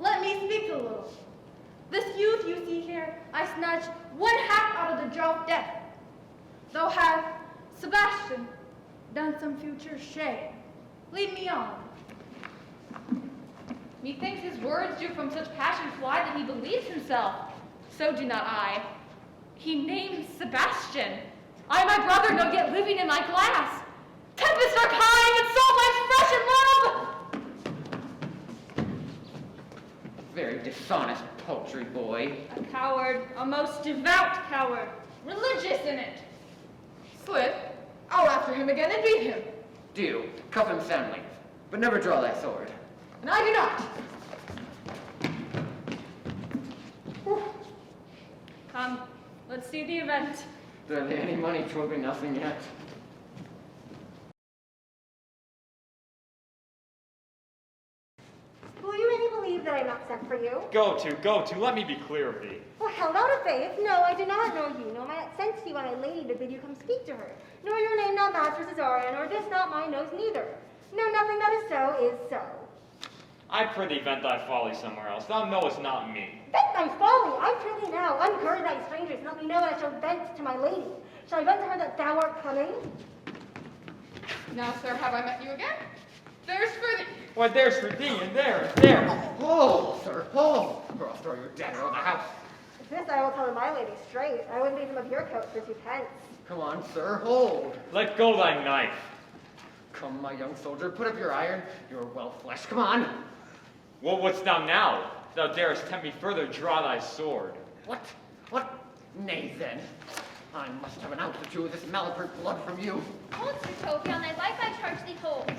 Let me speak a little. This youth you see here, I snatched one half out of the jaw of death. Thou hast, Sebastian, done some future shame. Lead me on. Methinks his words do from such passion fly that he believes himself. So do not I. He names Sebastian. I my brother know yet living in my glass. Tempest are kind and soul lies fresh in love. Very dishonest paltry boy. A coward, a most devout coward, religious in it. Slip, I'll after him again and beat him. Do, cuff him soundly, but never draw thy sword. And I do not. Come, let's see the event. Barely any money, 'twill be nothing yet. go to. Let me be clear of thee. Well, held out of faith. No, I do not know you, nor am I sent to you by my lady to bid you come speak to her. Nor your name not Master Cesario, nor this not my nose neither. No, nothing that is so is so. I prithee vent thy folly somewhere else. Thou knowest not me. Vent thy folly, I prithee now. Ungird thy strangers, and let me know what I shall vent to my lady. Shall I vent to her that thou art coming? Now, sir, have I met you again? There's for thee. Why, there's for thee, and there. Hold, sir, hold, or I'll throw your dagger on the house. This I will tell my lady straight. I wouldn't be some of your coat for 2 pence. Come on, sir, hold. Let go thy knife. Come, my young soldier, put up your iron. You're well fleshed. Come on. What wouldst thou now? If thou darest tempt me further, draw thy sword. What? Nay, then. I must have an ounce or two of this malapert blood from you. Hold, Sir Toby, on thy life I charge thee hold.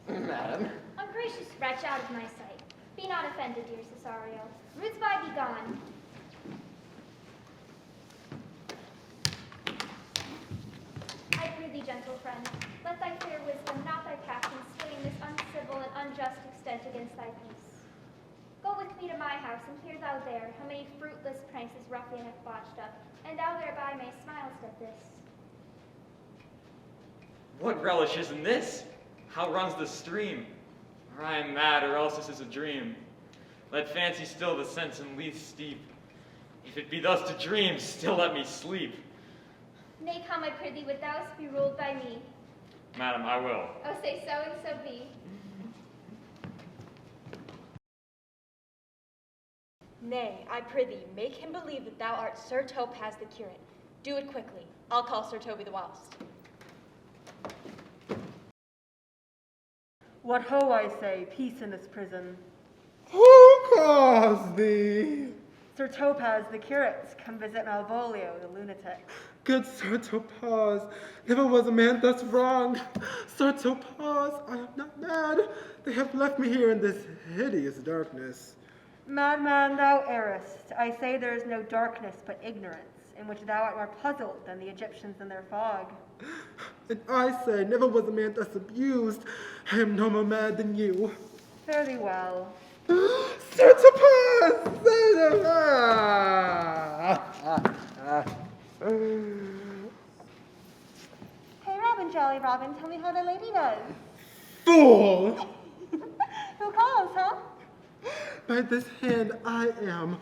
Madam. Ungracious wretch, out of my sight. Be not offended, dear Cesario. Roots by be gone. I pray thee, gentle friend, let thy fair wisdom, not thy passion, sway in this uncivil and unjust extent against thy peace. Go with me to my house, and hear thou there how many fruitless pranks this ruffian hath botched up, and thou thereby may smile at this. What relish is in this? How runs the stream? Or I am mad, or else this is a dream. Let fancy still the sense and least steep. If it be thus to dream, still let me sleep. Nay, come, I prithee, would thou be ruled by me? Madam, I will. Oh, say so and so be. Nay, I prithee, make him believe that thou art Sir Topaz the curate. Do it quickly. I'll call Sir Toby the whilst. What ho, I say, peace in this prison. Who calls thee? Sir Topaz, the curate, come visit Malvolio, the lunatic. Good Sir Topaz, never was a man thus wronged. Sir Topaz, I am not mad. They have left me here in this hideous darkness. Madman, thou errest. I say there is no darkness but ignorance, in which thou art more puzzled than the Egyptians in their fog. And I say, never was a man thus abused. I am no more mad than you. Fare thee well. Sir Topaz! Sir Topaz! Hey, Robin, jolly Robin, tell me how the lady does. Fool! Who calls, huh? By this hand I am.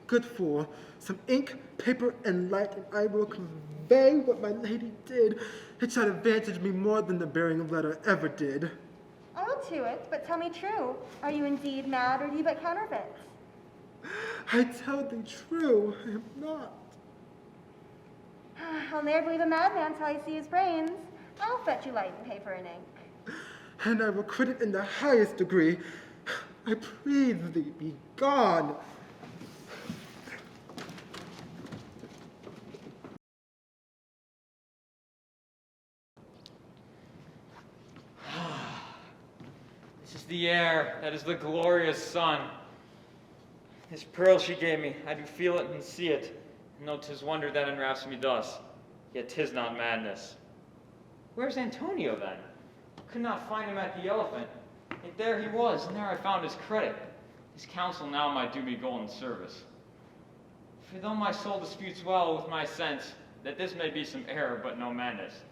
Good fool. Some ink, paper, and light, and I will convey what my lady did. It shall advantage me more than the bearing letter ever did. I'll to it, but tell me true. Are you indeed mad, or do you but counterfeit? I tell thee true, I am not. I'll ne'er believe a madman till I see his brains. I'll fetch you light and paper and ink. And I will quit it in the highest degree. I pray thee, be gone. This is the air, that is the glorious sun. This pearl she gave me, I do feel it and see it, and know 'tis wonder that enwraps me thus, yet 'tis not madness. Where's Antonio then? Could not find him at the elephant, yet there he was, and there I found his credit. His counsel now might do me golden service. For though my soul disputes well with my sense, that this may be some error, but no madness,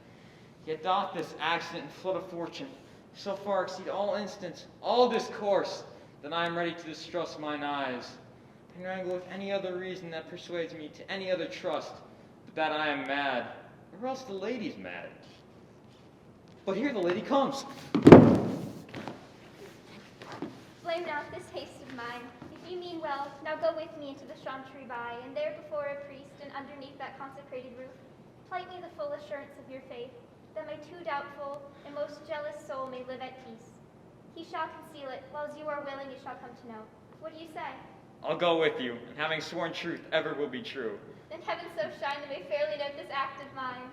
yet doth this accident and flood of fortune so far exceed all instance, all discourse, that I am ready to distrust mine eyes, and wrangle with any other reason that persuades me to any other trust, but that I am mad, or else the lady's mad. But here the lady comes. Blame not this haste of mine. If you mean well, now go with me into the chantry by, and there before a priest and underneath that consecrated roof, plight me the full assurance of your faith, that my too doubtful and most jealous soul may live at peace. He shall conceal it, while as you are willing it shall come to know. What do you say? I'll go with you, and having sworn truth ever will be true. Then heaven so shine that may fairly note this act of mine.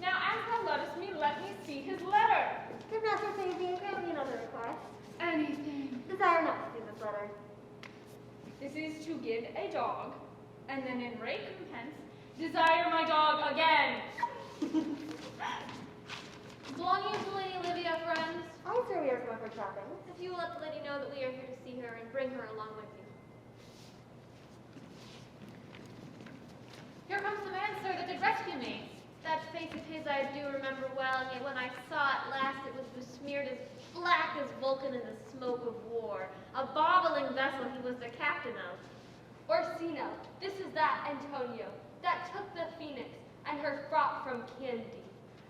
Now, as thou lovest me, let me see his letter. Good Master Fabian, grant me another request. Anything. Desire not to see this letter. This is to give a dog, and then in recompense, desire my dog again. Belonging to Lady Olivia, friends? I say we are going for shopping. If you will let the lady know that we are here to see her and bring her along with you. Here comes the man, sir, that did rescue me. That face of his I do remember well, and yet when I saw it last, it was besmeared as black as Vulcan in the smoke of war. A bobbling vessel he was the captain of. Orsino, this is that Antonio that took the Phoenix and her fraught from Candy.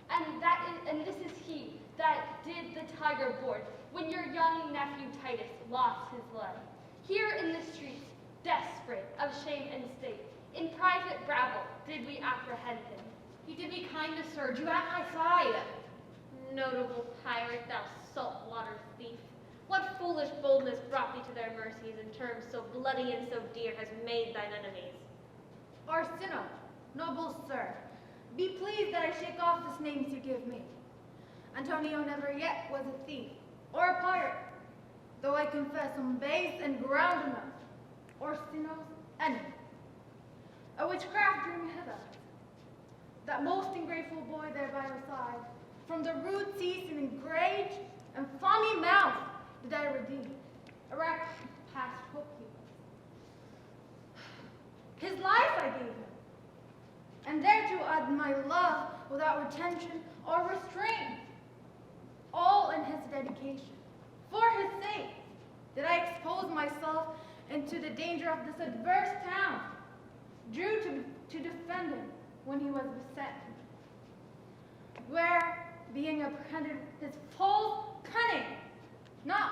And this is he that did the tiger board when your young nephew Titus lost his leg. Here in the streets, desperate of shame and state, in private brabble did we apprehend him. He did me kindness, sir, drew at my side. Notable pirate, thou saltwater thief. What foolish boldness brought thee to their mercies in terms so bloody and so dear has made thine enemies? Orsino, noble sir, be pleased that I shake off this name you give me. Antonio never yet was a thief or a pirate, though I confess I'm base and ground enough. Orsino's enemy, a witchcraft dream hither. That most ungrateful boy there by your side, from the rude seas and enraged and foamy mouth did I redeem, a wreck past hope he was. His life I gave him, and thereto add my love without retention or restraint, all in his dedication. For his sake did I expose myself into the danger of this adverse town, drew to defend him when he was beset, where, being apprehended his full cunning, not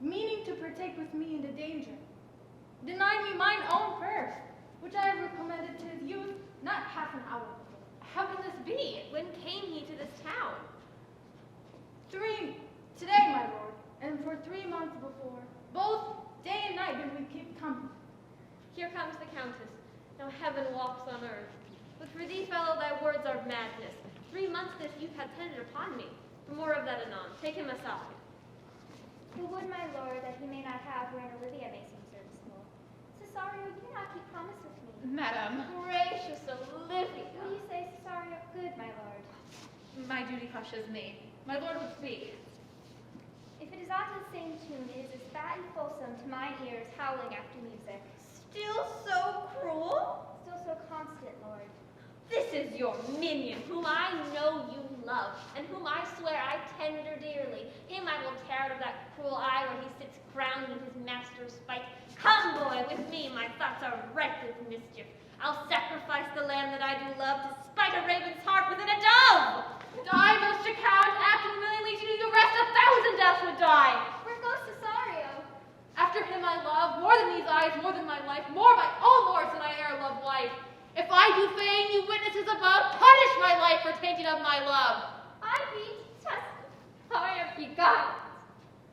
meaning to partake with me in the danger, denied me mine own first, which I have recommended to his youth not half an hour before. How can this be? When came he to this town? Today, my lord, and for 3 months before, both day and night did we keep company. Here comes the countess. Now heaven walks on earth. But for thee, fellow, thy words are madness. 3 months this youth hath tended upon me. For more of that anon. Take him aside. Who would, my lord, that he may not have wherein Olivia may seem serviceable? Cesario, do not keep promise with me. Madam, Gracious Olivia. Will you say Cesario good, my lord? my duty hushes me. My lord would speak. If it is on the same tune, it is as fat and fulsome to mine ears howling after music. Still so cruel? Still so constant, lord. This is your minion, whom I know you love, and whom I swear I tender dearly. Him I will tear out of that cruel eye where he sits crowned in his master's spite. Come, boy, with me, my thoughts are ripe with mischief. I'll sacrifice the lamb that I do love to spite a raven's heart within a dove. Die, most account, acting willingly to do the rest, 1,000 deaths would die. Where goes Cesario? After him I love, more than these eyes, more than my life, more by all lords than I e'er loved life. If I do feign, you witnesses above, punish my life for tainting of my love. I be Cesario beguiled.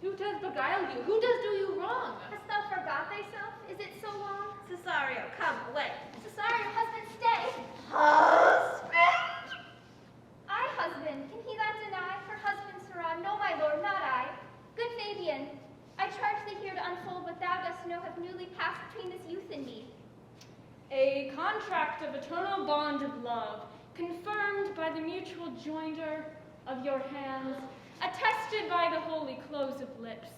Who does beguile you? Who does do you wrong? Hast thou forgot thyself? Is it so long? Cesario, come away. Cesario, husband, stay. Husband? I, husband, can he that deny? Her husband, Soren, no, my lord, not I. Good Fabian, I charge thee here to unfold what thou dost know have newly passed between this youth and me. A contract of eternal bond of love, confirmed by the mutual joinder of your hands, attested by the holy close of lips,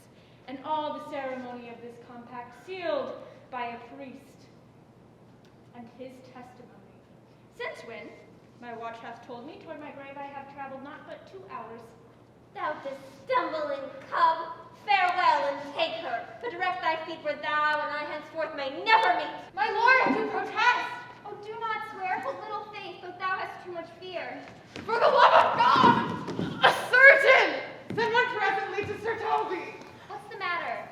and all the ceremony of this compact sealed by a priest and his testimony. Since when, my watch hath told me, toward my grave I have traveled not but 2 hours. Thou didst stumble and come. Farewell and take her, but direct thy feet where thou and I henceforth may never meet. My lord, do protest! Oh, do not swear, hold little faith, but thou hast too much fear. For the love of God! A surgeon! Send one presently to Sir Toby. What's the matter?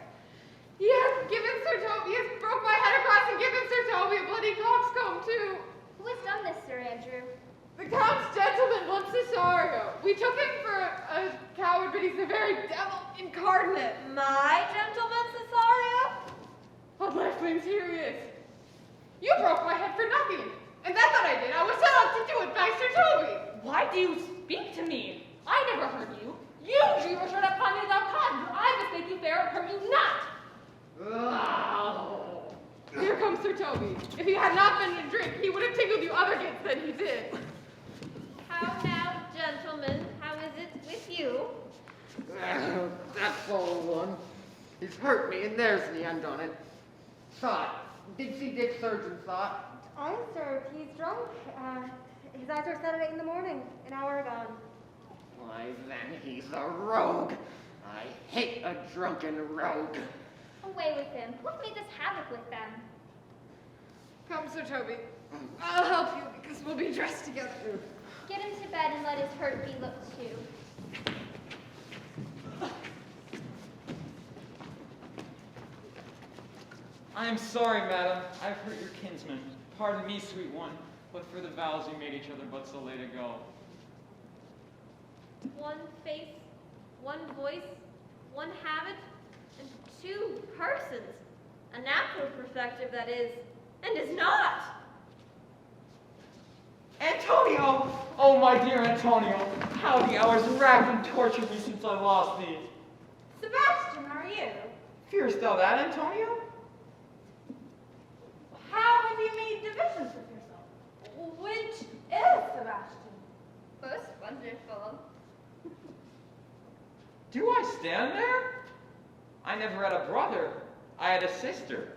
He has broke my head across and given Sir Toby a bloody coxcomb too. Who has done this, Sir Andrew? The Count's gentleman, one Cesario. We took him for a coward, but he's the very devil incarnate. My gentleman, Cesario? On my flames, here he is. You broke my head for nothing. And that's what I did. I was set up to do it by Sir Toby. Why do you speak to me? I never heard you. You drew your sword upon me without cause, but I mistake you fair and hurt you not. Here comes Sir Toby. If he had not been to drink, he would have tickled you other gifts than he did. How now, gentlemen? you. That fallen one. He's hurt me, and there's the end on it. Thought. Did see Dick Surgeon thought? I observed he's drunk. His eyes were set at 8 in the morning, an hour gone. Why, then he's a rogue. I hate a drunken rogue. Away with him. Who made this havoc with them? Come, Sir Toby. I'll help you because we'll be dressed together. Get him to bed and let his hurt be looked to. I am sorry, madam. I've hurt your kinsman. Pardon me, sweet one, but for the vows we made each other but so late ago. One face, one voice, one habit, and two persons. A natural perspective, that is, and is not. Antonio! Oh, my dear Antonio, how the hours racked and tortured me since I lost thee. Sebastian, are you? Fearest thou that, Antonio? How have you made divisions with yourself? Which is Sebastian? Most wonderful. Do I stand there? I never had a brother. I had a sister,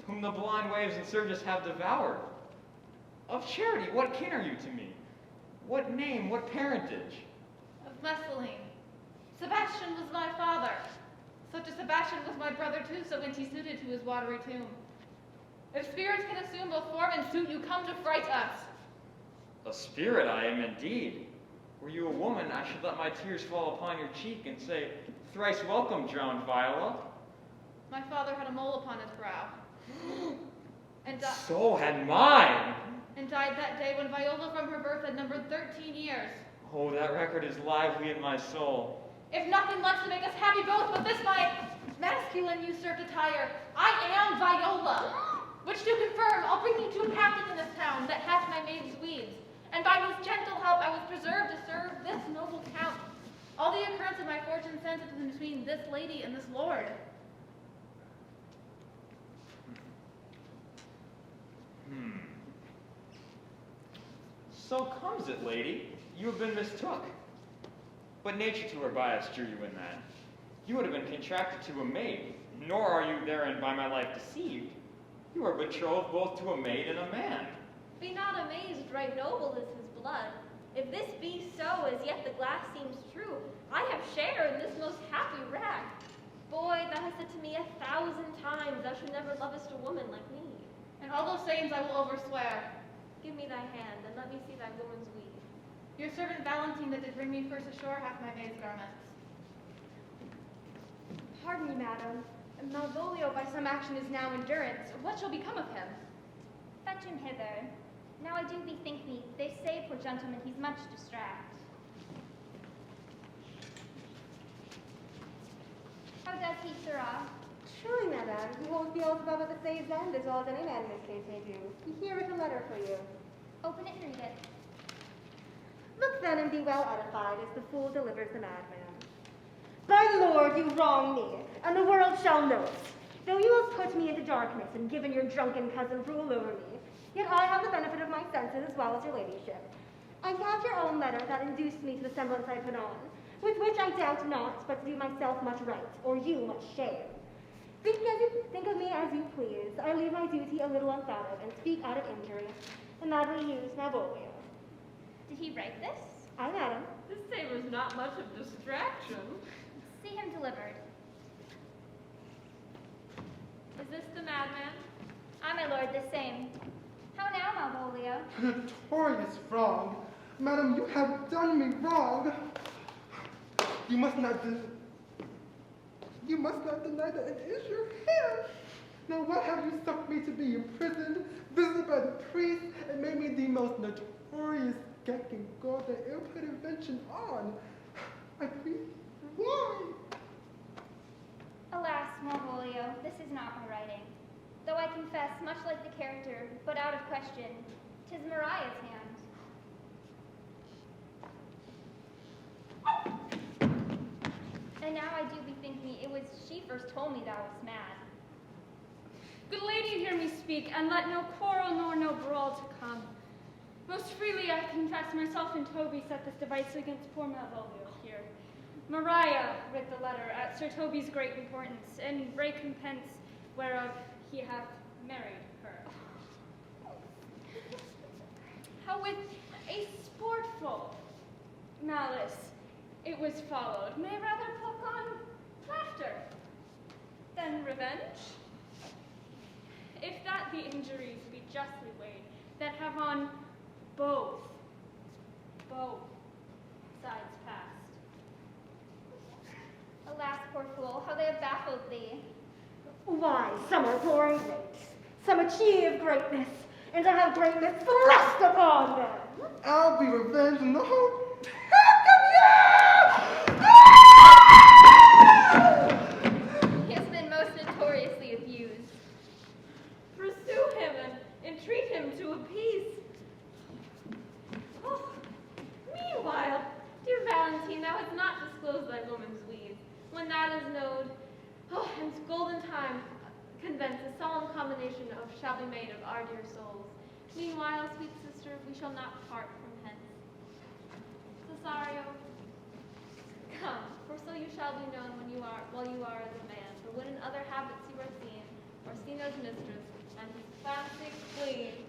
whom the blind waves and surges have devoured. Of charity, what kin are you to me? What name, what parentage? Of Mescaline. Sebastian was my father. Such a Sebastian was my brother too, so went he suited to his watery tomb. If spirits can assume both form and suit, you come to fright us. A spirit I am indeed. Were you a woman, I should let my tears fall upon your cheek and say, thrice welcome, drowned Viola. My father had a mole upon his brow. And So had mine. And died that day when Viola from her birth had numbered 13 years. Oh, that record is lively in my soul. If nothing left to make us happy both, but this my masculine usurped attire, I am Viola. Which to confirm, I'll bring you to a captain in this town that hath my maiden's weeds. And by whose gentle help I was preserved to serve this noble count. All the occurrence of my fortune centered between this lady and this lord. So comes it, lady, you have been mistook. But nature to her bias drew you in that. You would have been contracted to a maid, nor are you therein by my life deceived. You are betrothed both to a maid and a man. Be not amazed, right noble is his blood. If this be so, as yet the glass seems true, I have share in this most happy wrack. Boy, thou hast said to me 1,000 times, thou should never lovest a woman like me. And all those sayings I will overswear. Give me thy hand, and let me see thy woman's weed. Your servant Valentine that did bring me first ashore hath my maid's garments. Pardon me, madam. Malvolio by some action is now in durance. What shall become of him? Fetch him hither. Now I do bethink me, they say, poor gentleman, he's much distract. How does he, sirrah? Truly, madam, he holds Beelzebub at the slave's end as well as any man in this case may do. Here is a letter for you. Open it and read it. Look then and be well edified as the fool delivers the madman. By the Lord, you wrong me, and the world shall know it. Though you have put me into darkness and given your drunken cousin rule over me, yet I have the benefit of my senses as well as your ladyship. I have your own letter that induced me to the semblance I put on, with which I doubt not but to do myself much right, or you much shame. Think of me as you please. I leave my duty a little unthought of, and speak out of injury, and madly use Malvolio. Did he write this? Aye, madam. This savors not much of distraction. See him delivered. Is this the madman? Aye, my lord, the same. How now, Malvolio? Notorious wrong. Madam, you have done me wrong. You must not deny that it is your hand. Now what have you suffered me to be? Imprisoned, visited by the priest, and made me the most notorious geck and god that ever put invention on. I plead, why? Alas, Malvolio, this is not my writing. Though I confess, much like the character, but out of question, 'tis Mariah's hand. And now I do bethink me, it was she first told me thou wast mad. Good lady, hear me speak, and let no quarrel nor no brawl to come. Most freely I confess myself and Toby set this device against poor Malvolio here. Maria writ the letter at Sir Toby's great importance, in recompense whereof he hath married her. How with a sportful malice it was followed, may rather pluck on laughter than revenge. If that the injuries be justly weighed, that have on both sides passed. Alas, poor fool, how they have baffled thee. Why, some are glory great, some achieve greatness, and to have greatness thrust upon them. I'll be revenged in the whole He has been most notoriously abused. Pursue him and entreat him to appease. Oh, meanwhile, dear Valentine, thou hast not disclosed thy woman's weed. When that is known, and golden time convents a solemn combination of shall be made of our dear souls. Meanwhile, sweet sister, we shall not part from hence. Cesario, come, for so you shall be known while you are as a man. For when in other habits you are seen, Orsino's mistress, and his classic queen,